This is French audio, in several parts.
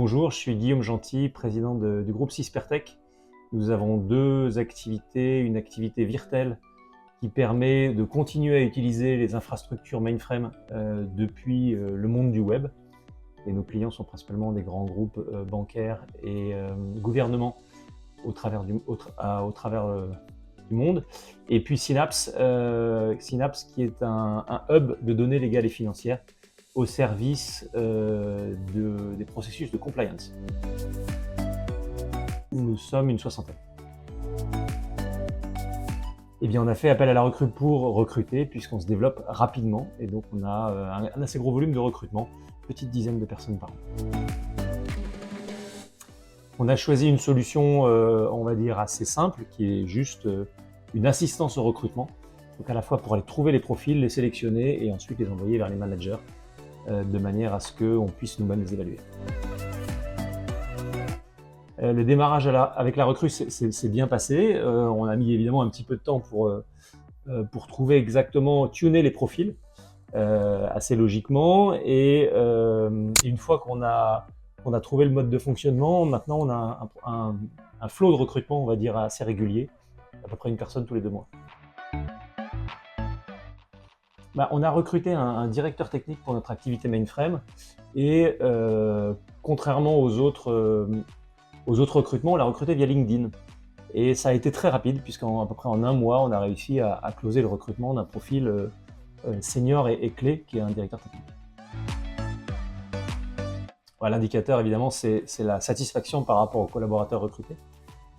Bonjour, je suis Guillaume Gentil, président du groupe Syspertech. Nous avons deux activités, une activité Virtel qui permet de continuer à utiliser les infrastructures mainframe depuis le monde du web. Et nos clients sont principalement des grands groupes bancaires et gouvernements au travers du monde. Et puis Synapse, Synapse qui est un hub de données légales et financières au service des processus de compliance. Nous sommes une soixantaine. Eh bien, on a fait appel à la recrue pour recruter, puisqu'on se développe rapidement, et donc on a un assez gros volume de recrutement, petite dizaine de personnes par an. On a choisi une solution, on va dire, assez simple, qui est juste une assistance au recrutement, donc à la fois pour aller trouver les profils, les sélectionner, et ensuite les envoyer vers les managers, de manière à ce qu'on puisse nous-mêmes les évaluer. Le démarrage avec la recrue s'est bien passé. On a mis évidemment un petit peu de temps pour trouver exactement, tuner les profils assez logiquement. Et une fois qu'on a trouvé le mode de fonctionnement, maintenant on a un flot de recrutement, on va dire, assez régulier, à peu près une personne tous les 2 mois. On a recruté un directeur technique pour notre activité mainframe et contrairement aux autres recrutements, on l'a recruté via LinkedIn. Et ça a été très rapide puisqu'à peu près en 1 mois, on a réussi à closer le recrutement d'un profil senior et clé qui est un directeur technique. Voilà, l'indicateur évidemment c'est la satisfaction par rapport aux collaborateurs recrutés.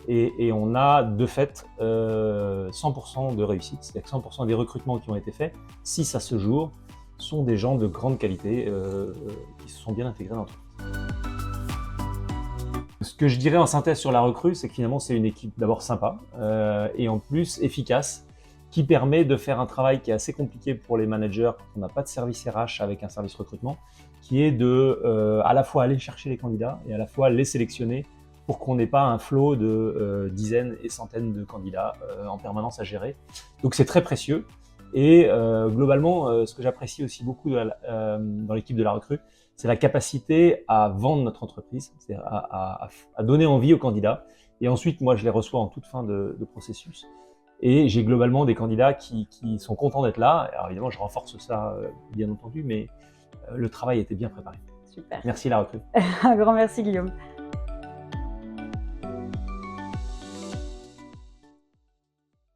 Et on a de fait 100% de réussite, c'est-à-dire que 100% des recrutements qui ont été faits, 6 à ce jour, sont des gens de grande qualité qui se sont bien intégrés dans l'entreprise. Ce que je dirais en synthèse sur la recrue, c'est que finalement c'est une équipe d'abord sympa et en plus efficace, qui permet de faire un travail qui est assez compliqué pour les managers quand on n'a pas de service RH avec un service recrutement, qui est de à la fois aller chercher les candidats et à la fois les sélectionner pour qu'on n'ait pas un flot de dizaines et centaines de candidats en permanence à gérer. Donc c'est très précieux. Et globalement, ce que j'apprécie aussi beaucoup dans l'équipe de la recrue, c'est la capacité à vendre notre entreprise, c'est-à-dire à donner envie aux candidats. Et ensuite, moi, je les reçois en toute fin de processus. Et j'ai globalement des candidats qui sont contents d'être là. Alors évidemment, je renforce ça, bien entendu, mais le travail était bien préparé. Super. Merci la recrue. Un grand merci Guillaume.